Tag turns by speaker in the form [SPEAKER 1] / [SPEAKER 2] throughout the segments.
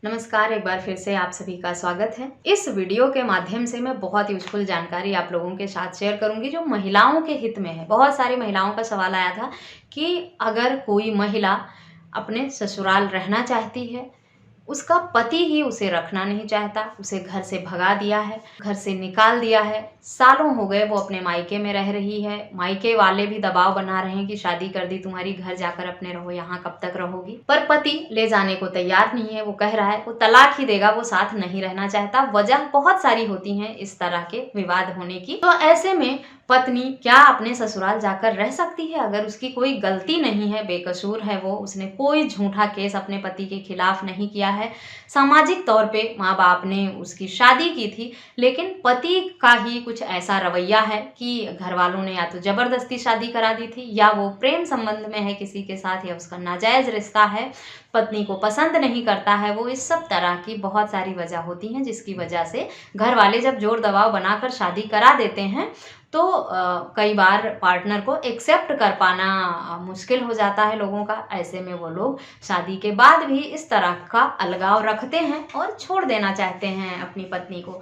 [SPEAKER 1] नमस्कार, एक बार फिर से आप सभी का स्वागत है। इस वीडियो के माध्यम से मैं बहुत यूजफुल जानकारी आप लोगों के साथ शेयर करूंगी जो महिलाओं के हित में है। बहुत सारी महिलाओं का सवाल आया था कि अगर कोई महिला अपने ससुराल रहना चाहती है, उसका पति ही उसे रखना नहीं चाहता, उसे घर से भगा दिया है, घर से निकाल दिया है, सालों हो गए वो अपने मायके में रह रही है, मायके वाले भी दबाव बना रहे हैं कि शादी कर दी तुम्हारी, घर जाकर अपने रहो, यहाँ कब तक रहोगी। पर पति ले जाने को तैयार नहीं है, वो कह रहा है वो तलाक ही देगा, वो साथ नहीं रहना चाहता। वजह बहुत सारी होती हैं इस तरह के विवाद होने की। तो ऐसे में पत्नी क्या अपने ससुराल जाकर रह सकती है अगर उसकी कोई गलती नहीं है, बेकसूर है वो, उसने कोई झूठा केस अपने पति के खिलाफ नहीं किया है। सामाजिक तौर पे माँ बाप ने उसकी शादी की थी, लेकिन पति का ही कुछ ऐसा रवैया है कि घर वालों ने या तो जबरदस्ती शादी करा दी थी, या वो प्रेम संबंध में है किसी के साथ, या उसका नाजायज रिश्ता है, पत्नी को पसंद नहीं करता है वो। इस सब तरह की बहुत सारी वजह होती हैं जिसकी वजह से घर वाले जब जोर दबाव बनाकर शादी करा देते हैं तो कई बार पार्टनर को एक्सेप्ट कर पाना मुश्किल हो जाता है लोगों का। ऐसे में वो लोग शादी के बाद भी इस तरह का अलगाव रखते हैं और छोड़ देना चाहते हैं अपनी पत्नी को।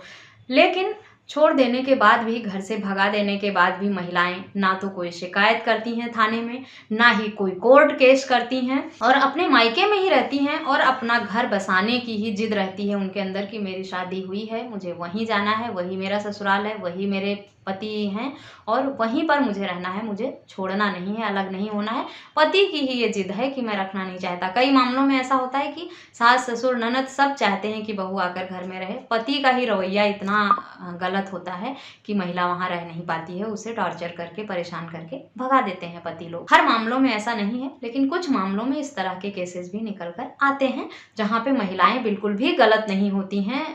[SPEAKER 1] लेकिन छोड़ देने के बाद भी, घर से भगा देने के बाद भी महिलाएं ना तो कोई शिकायत करती हैं थाने में, ना ही कोई कोर्ट केस करती हैं, और अपने मायके में ही रहती हैं और अपना घर बसाने की ही जिद रहती है उनके अंदर कि मेरी शादी हुई है, मुझे वहीं जाना है, वही मेरा ससुराल है, वही मेरे पति हैं और वहीं पर मुझे रहना है, मुझे छोड़ना नहीं है, अलग नहीं होना है। पति की ही ये जिद है कि मैं रखना नहीं चाहता। कई मामलों में ऐसा होता है कि सास ससुर ननद सब चाहते हैं कि बहू आकर घर में रहे, पति का ही रवैया इतना गलत होता है कि महिला वहां रह नहीं पाती है, उसे टॉर्चर करके, परेशान करके भगा देते हैं पति लोग। हर मामलों में ऐसा नहीं है, लेकिन कुछ मामलों में इस तरह के केसेस भी निकल कर आते हैं जहाँ पे महिलाएं बिल्कुल भी गलत नहीं होती हैं,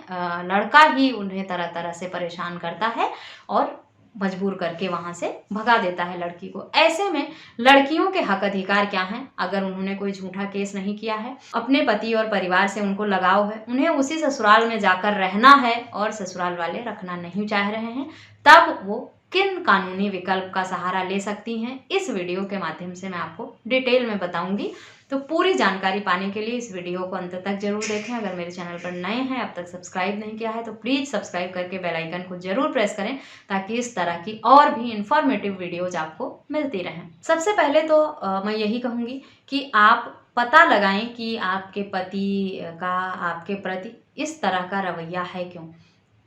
[SPEAKER 1] लड़का ही उन्हें तरह तरह से परेशान करता है और मजबूर करके वहां से भगा देता है लड़की को। ऐसे में लड़कियों के हक अधिकार क्या हैं? अगर उन्होंने कोई झूठा केस नहीं किया है, अपने पति और परिवार से उनको लगाव है, उन्हें उसी ससुराल में जाकर रहना है और ससुराल वाले रखना नहीं चाह रहे हैं, तब वो किन कानूनी विकल्प का सहारा ले सकती हैं, इस वीडियो के माध्यम से मैं आपको डिटेल में बताऊंगी। तो पूरी जानकारी पाने के लिए इस वीडियो को अंत तक जरूर देखें। अगर मेरे चैनल पर नए हैं, अब तक सब्सक्राइब नहीं किया है, तो प्लीज़ सब्सक्राइब करके बेल आइकन को जरूर प्रेस करें ताकि इस तरह की और भी इंफॉर्मेटिव वीडियोज आपको मिलती रहें। सबसे पहले तो मैं यही कहूँगी कि आप पता लगाएं कि आपके पति का आपके प्रति इस तरह का रवैया है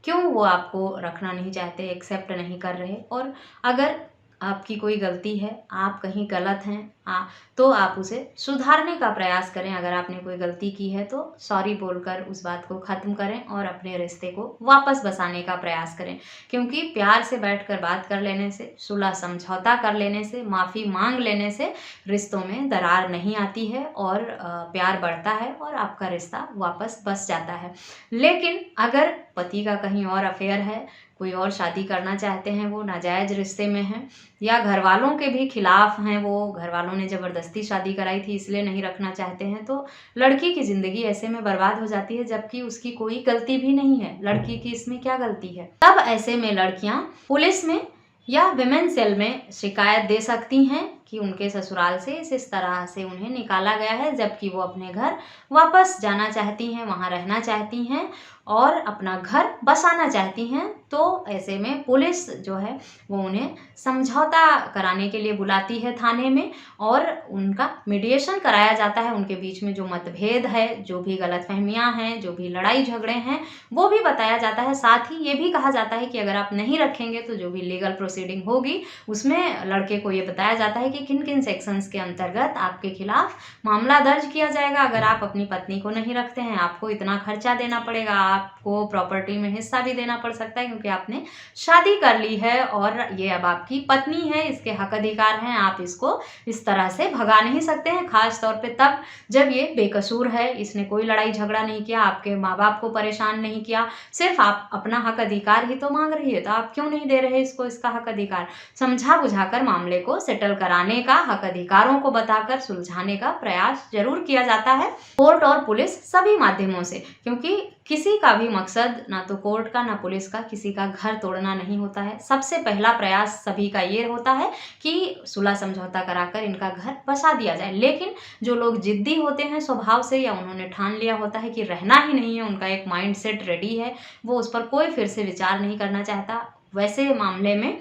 [SPEAKER 1] क्यों वो आपको रखना नहीं चाहते, एक्सेप्ट नहीं कर रहे। और अगर आपकी कोई गलती है, आप कहीं गलत हैं, तो आप उसे सुधारने का प्रयास करें। अगर आपने कोई गलती की है तो सॉरी बोलकर उस बात को ख़त्म करें और अपने रिश्ते को वापस बसाने का प्रयास करें, क्योंकि प्यार से बैठकर बात कर लेने से, सुलह समझौता कर लेने से, माफ़ी मांग लेने से रिश्तों में दरार नहीं आती है और प्यार बढ़ता है और आपका रिश्ता वापस बस जाता है। लेकिन अगर पति का कहीं और अफेयर है, कोई और शादी करना चाहते हैं, वो नाजायज रिश्ते में हैं, या घर वालों के भी खिलाफ हैं, वो घर वालों ने ज़बरदस्ती शादी कराई थी इसलिए नहीं रखना चाहते हैं, तो लड़की की ज़िंदगी ऐसे में बर्बाद हो जाती है, जबकि उसकी कोई गलती भी नहीं है। लड़की की इसमें क्या गलती है? तब ऐसे में लड़कियां पुलिस में या विमेन सेल में शिकायत दे सकती हैं कि उनके ससुराल से इस तरह से उन्हें निकाला गया है, जबकि वो अपने घर वापस जाना चाहती हैं, वहाँ रहना चाहती हैं और अपना घर बसाना चाहती हैं। तो ऐसे में पुलिस जो है वो उन्हें समझौता कराने के लिए बुलाती है थाने में और उनका मीडिएशन कराया जाता है। उनके बीच में जो मतभेद है, जो भी गलतफहमियां हैं, जो भी लड़ाई झगड़े हैं, वो भी बताया जाता है। साथ ही ये भी कहा जाता है कि अगर आप नहीं रखेंगे तो जो भी लीगल प्रोसीडिंग होगी उसमें लड़के को ये बताया जाता है कि किन किन सेक्शंस के अंतर्गत आपके खिलाफ मामला दर्ज किया जाएगा। अगर आप अपनी पत्नी को नहीं रखते हैं, आपको इतना खर्चा देना पड़ेगा, आपको प्रॉपर्टी में हिस्सा भी देना पड़ सकता है, क्योंकि आपने शादी कर ली है और ये अब आपकी पत्नी है, इसके हक अधिकार हैं, आप इसको इस तरह से भगा नहीं सकते हैं। खास तौर पे तब जब ये बेकसूर है, इसने कोई लड़ाई झगड़ा नहीं किया, आपके माँ बाप को परेशान नहीं किया, सिर्फ आप अपना हक अधिकार ही तो मांग रही है, तो आप क्यों नहीं दे रहे इसको इसका हक अधिकार? समझा बुझाकर मामले को सेटल कराने सुलझाने का, हक अधिकारों को बताकर सुलझाने का प्रयास जरूर किया जाता है कोर्ट और पुलिस सभी माध्यमों से, क्योंकि किसी का भी मकसद ना तो कोर्ट का ना पुलिस का किसी का घर तोड़ना नहीं होता है। सबसे पहला प्रयास सभी का ये होता है कि सुलह समझौता कराकर इनका घर बसा दिया जाए। लेकिन जो लोग जिद्दी होते हैं स्वभाव से, या उन्होंने ठान लिया होता है कि रहना ही नहीं है, उनका एक माइंड सेट रेडी है, वो उस पर कोई फिर से विचार नहीं करना चाहता, वैसे मामले में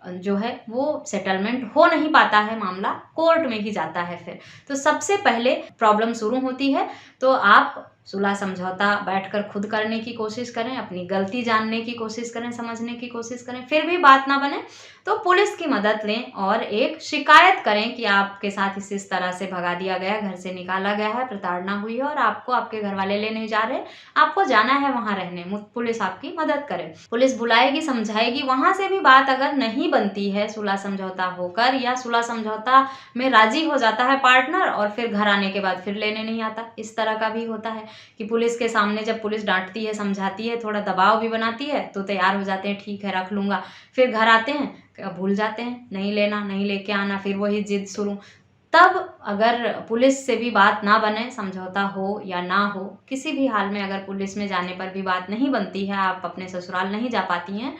[SPEAKER 1] जो है वो सेटलमेंट हो नहीं पाता है, मामला कोर्ट में ही जाता है। फिर तो सबसे पहले प्रॉब्लम शुरू होती है, तो आप सुलह समझौता बैठकर खुद करने की कोशिश करें, अपनी गलती जानने की कोशिश करें, समझने की कोशिश करें। फिर भी बात ना बने तो पुलिस की मदद लें और एक शिकायत करें कि आपके साथ इस तरह से भगा दिया गया, घर से निकाला गया है, प्रताड़ना हुई है और आपको आपके घर वाले ले नहीं जा रहे, आपको जाना है वहां रहने, पुलिस आपकी मदद करे। पुलिस बुलाएगी, समझाएगी, वहां से भी बात अगर नहीं बनती है सुलह समझौता होकर, या सुलह समझौता में राजी हो जाता है पार्टनर और फिर घर आने के बाद फिर लेने नहीं आता, इस तरह का भी होता है कि पुलिस के सामने जब पुलिस डांटती है, समझाती है, थोड़ा दबाव भी बनाती है तो तैयार हो जाते हैं, ठीक है रख लूंगा, फिर घर आते हैं भूल जाते हैं, नहीं लेना, नहीं लेके आना, फिर वही जिद शुरू। तब अगर पुलिस से भी बात ना बने, समझौता हो या ना हो, किसी भी हाल में अगर पुलिस में जाने पर भी बात नहीं बनती है, आप अपने ससुराल नहीं जा पाती हैं,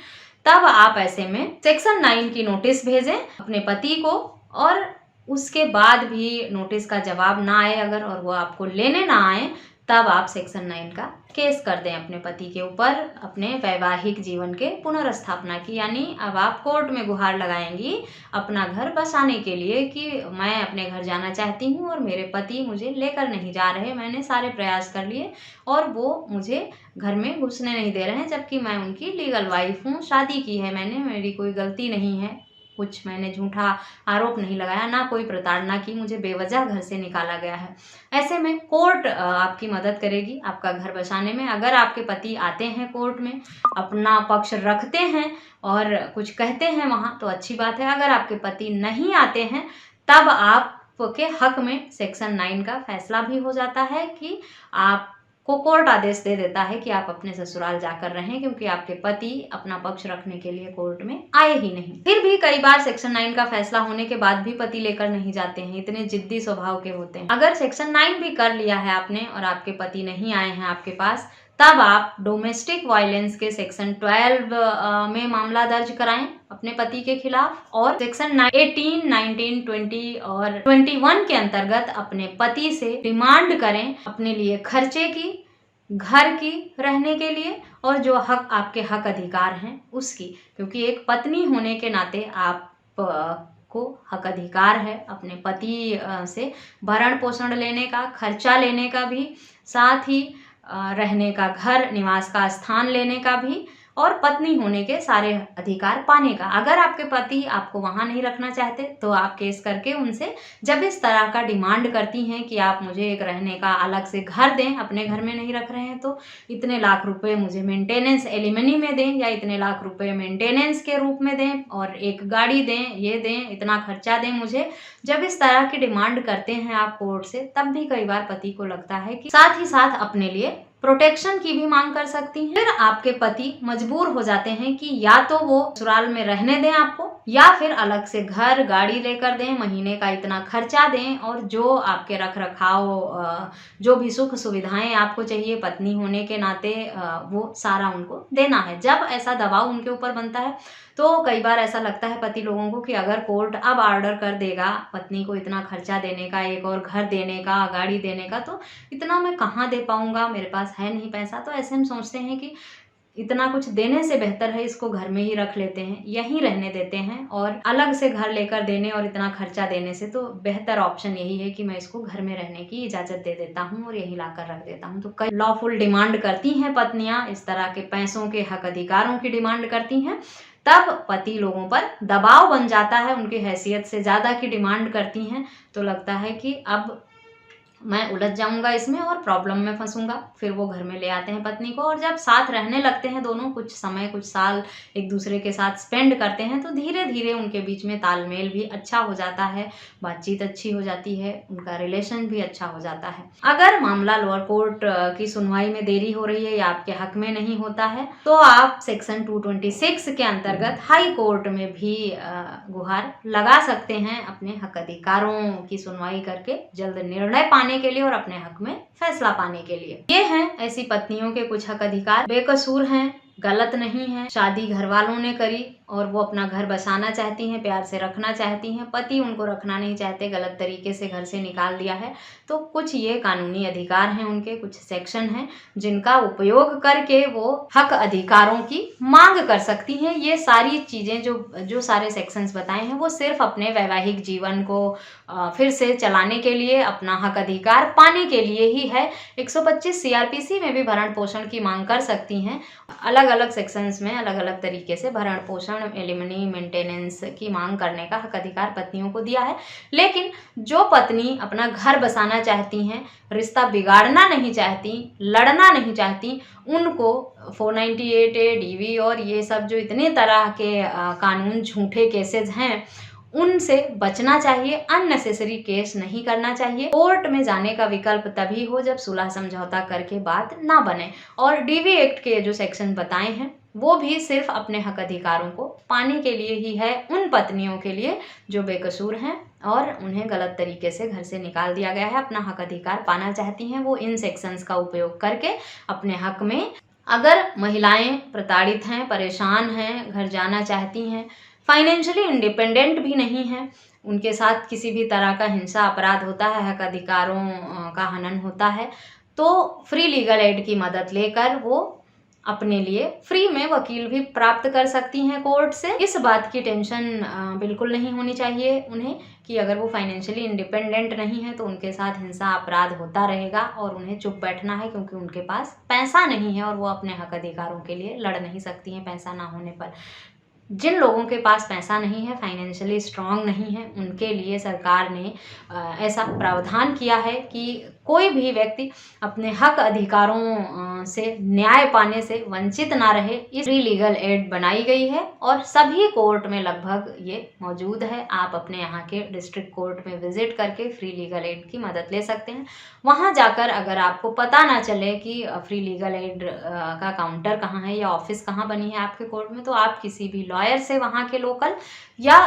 [SPEAKER 1] तब आप ऐसे में सेक्शन 9 की नोटिस भेजें अपने पति को, और उसके बाद भी नोटिस का जवाब ना आए अगर, और वो आपको लेने ना आए, तब आप सेक्शन 9 का केस कर दें अपने पति के ऊपर, अपने वैवाहिक जीवन के पुनर्स्थापना की। यानी अब आप कोर्ट में गुहार लगाएंगी अपना घर बसाने के लिए कि मैं अपने घर जाना चाहती हूँ और मेरे पति मुझे लेकर नहीं जा रहे, मैंने सारे प्रयास कर लिए और वो मुझे घर में घुसने नहीं दे रहे हैं, जबकि मैं उनकी लीगल वाइफ हूँ, शादी की है मैंने, मेरी कोई गलती नहीं है, कुछ मैंने झूठा आरोप नहीं लगाया, ना कोई प्रताड़ना की, मुझे बेवजह घर से निकाला गया है। ऐसे में कोर्ट आपकी मदद करेगी आपका घर बसाने में। अगर आपके पति आते हैं कोर्ट में, अपना पक्ष रखते हैं और कुछ कहते हैं वहाँ, तो अच्छी बात है। अगर आपके पति नहीं आते हैं, तब आपके हक में सेक्शन 9 का फैसला भी हो जाता है कि आप को कोर्ट आदेश दे देता है कि आप अपने ससुराल जाकर रहें, क्योंकि आपके पति अपना पक्ष रखने के लिए कोर्ट में आए ही नहीं। फिर भी कई बार सेक्शन 9 का फैसला होने के बाद भी पति लेकर नहीं जाते हैं, इतने जिद्दी स्वभाव के होते हैं। अगर सेक्शन 9 भी कर लिया है आपने और आपके पति नहीं आए हैं आपके पास, तब आप डोमेस्टिक वायलेंस के सेक्शन 12 में मामला दर्ज कराएं अपने पति के खिलाफ, और सेक्शन 18, 19, 20 और 21 के अंतर्गत अपने पति से डिमांड करें अपने लिए खर्चे की, घर की रहने के लिए, और जो हक आपके हक अधिकार हैं उसकी, क्योंकि एक पत्नी होने के नाते आप को हक अधिकार है अपने पति से भरण पोषण लेने का, खर्चा लेने का भी, साथ ही रहने का घर, निवास का स्थान लेने का भी, और पत्नी होने के सारे अधिकार पाने का। अगर आपके पति आपको वहां नहीं रखना चाहते तो आप केस करके उनसे जब इस तरह का डिमांड करती हैं कि आप मुझे एक रहने का अलग से घर दें, अपने घर में नहीं रख रहे हैं तो इतने लाख रुपए मुझे मेंटेनेंस एलिमनी में दें, या इतने लाख रुपए मेंटेनेंस के रूप में दें, और एक गाड़ी दें, ये दें, इतना खर्चा दें मुझे, जब इस तरह की डिमांड करते हैं आप कोर्ट से, तब भी कई बार पति को लगता है कि साथ ही साथ अपने लिए प्रोटेक्शन की भी मांग कर सकती हैं। फिर आपके पति मजबूर हो जाते हैं कि या तो वो ससुराल में रहने दें आपको, या फिर अलग से घर, गाड़ी लेकर दें, महीने का इतना खर्चा दें, और जो आपके रख रखाव, जो भी सुख सुविधाएं आपको चाहिए पत्नी होने के नाते, वो सारा उनको देना है। जब ऐसा दबाव उनके ऊपर बनता है तो कई बार ऐसा लगता है पति लोगों को कि अगर कोर्ट अब ऑर्डर कर देगा पत्नी को इतना खर्चा देने का, एक और घर देने का, गाड़ी देने का, तो इतना मैं कहाँ दे पाऊंगा, मेरे पास है नहीं पैसा। तो ऐसे हम सोचते हैं कि इतना कुछ देने से बेहतर है इसको घर में ही रख लेते हैं, यहीं रहने देते हैं, और अलग से घर लेकर देने और इतना खर्चा देने से तो बेहतर ऑप्शन यही है कि मैं इसको घर में रहने की इजाजत दे देता हूँ और यहीं लाकर रख देता हूँ। तो कई लॉफुल डिमांड करती हैं पत्नियां, इस तरह के पैसों के हक अधिकारों की डिमांड करती हैं, तब पति लोगों पर दबाव बन जाता है, उनकी हैसियत से ज़्यादा की डिमांड करती हैं, तो लगता है कि अब मैं उलझ जाऊंगा इसमें और प्रॉब्लम में फंसूंगा। फिर वो घर में ले आते हैं पत्नी को, और जब साथ रहने लगते हैं दोनों, कुछ समय कुछ साल एक दूसरे के साथ स्पेंड करते हैं, तो धीरे धीरे उनके बीच में तालमेल भी अच्छा हो जाता है, बातचीत अच्छी हो जाती है, उनका रिलेशन भी अच्छा हो जाता है। अगर मामला लोअर कोर्ट की सुनवाई में देरी हो रही है या आपके हक में नहीं होता है, तो आप सेक्शन 226 के अंतर्गत हाई कोर्ट में भी गुहार लगा सकते हैं अपने हक अधिकारों की सुनवाई करके जल्द निर्णय पाने के लिए और अपने हक में फैसला पाने के लिए। ये हैं ऐसी पत्नियों के कुछ हक अधिकार। बेकसूर हैं, गलत नहीं है, शादी घर वालों ने करी और वो अपना घर बसाना चाहती हैं, प्यार से रखना चाहती हैं, पति उनको रखना नहीं चाहते, गलत तरीके से घर से निकाल दिया है, तो कुछ ये कानूनी अधिकार हैं उनके, कुछ सेक्शन हैं जिनका उपयोग करके वो हक अधिकारों की मांग कर सकती हैं। ये सारी चीजें जो सारे सेक्शंस बताए हैं वो सिर्फ अपने वैवाहिक जीवन को फिर से चलाने के लिए, अपना हक अधिकार पाने के लिए ही है। 125 CRPC में भी भरण पोषण की मांग कर सकती हैं। अलग अलग सेक्शंस में अलग अलग तरीके से भरण पोषण, एलिमनी, मेंटेनेंस की मांग करने का हक अधिकार पत्नियों को दिया है। लेकिन जो पत्नी अपना घर बसाना चाहती हैं, रिश्ता बिगाड़ना नहीं चाहती, लड़ना नहीं चाहती, उनको 498A, DV और ये सब जो इतने तरह के कानून झूठे केसेस हैं उनसे बचना चाहिए। अननेसेसरी केस नहीं करना चाहिए। कोर्ट में जाने का विकल्प तभी हो जब सुलह समझौता करके बात ना बने। और DV एक्ट के जो सेक्शन बताए हैं वो भी सिर्फ अपने हक अधिकारों को पाने के लिए ही है, उन पत्नियों के लिए जो बेकसूर हैं और उन्हें गलत तरीके से घर से निकाल दिया गया है, अपना हक अधिकार पाना चाहती हैं, वो इन सेक्शंस का उपयोग करके अपने हक में। अगर महिलाएं प्रताड़ित हैं, परेशान हैं, घर जाना चाहती हैं, फाइनेंशियली इंडिपेंडेंट भी नहीं है, उनके साथ किसी भी तरह का हिंसा अपराध होता है, हक अधिकारों का हनन होता है, तो फ्री लीगल एड की मदद लेकर वो अपने लिए फ्री में वकील भी प्राप्त कर सकती हैं कोर्ट से। इस बात की टेंशन बिल्कुल नहीं होनी चाहिए उन्हें कि अगर वो फाइनेंशियली इंडिपेंडेंट नहीं है तो उनके साथ हिंसा अपराध होता रहेगा और उन्हें चुप बैठना है क्योंकि उनके पास पैसा नहीं है और वो अपने हक अधिकारों के लिए लड़ नहीं सकती हैं पैसा ना होने पर। जिन लोगों के पास पैसा नहीं है, फाइनेंशियली स्ट्रांग नहीं है, उनके लिए सरकार ने ऐसा प्रावधान किया है कि कोई भी व्यक्ति अपने हक अधिकारों से न्याय पाने से वंचित ना रहे। इस फ्री लीगल एड बनाई गई है और सभी कोर्ट में लगभग ये मौजूद है। आप अपने यहाँ के डिस्ट्रिक्ट कोर्ट में विजिट करके फ्री लीगल एड की मदद ले सकते हैं। वहाँ जाकर अगर आपको पता ना चले कि फ्री लीगल एड का काउंटर कहाँ है या ऑफिस कहाँ बनी है आपके कोर्ट में, तो आप किसी भी लॉयर से, वहाँ के लोकल या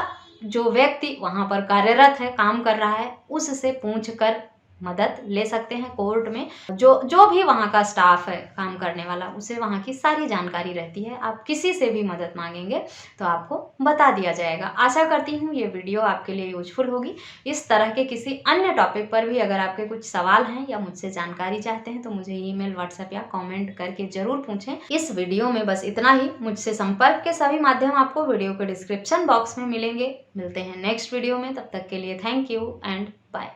[SPEAKER 1] जो व्यक्ति वहाँ पर कार्यरत है, काम कर रहा है, उससे पूछकर मदद ले सकते हैं। कोर्ट में जो भी वहाँ का स्टाफ है काम करने वाला, उसे वहाँ की सारी जानकारी रहती है। आप किसी से भी मदद मांगेंगे तो आपको बता दिया जाएगा। आशा करती हूँ ये वीडियो आपके लिए यूजफुल होगी। इस तरह के किसी अन्य टॉपिक पर भी अगर आपके कुछ सवाल हैं या मुझसे जानकारी चाहते हैं तो मुझे ईमेल, व्हाट्सएप या कॉमेंट करके जरूर पूछें। इस वीडियो में बस इतना ही। मुझसे संपर्क के सभी माध्यम आपको वीडियो के डिस्क्रिप्शन बॉक्स में मिलेंगे। मिलते हैं नेक्स्ट वीडियो में, तब तक के लिए थैंक यू एंड बाय।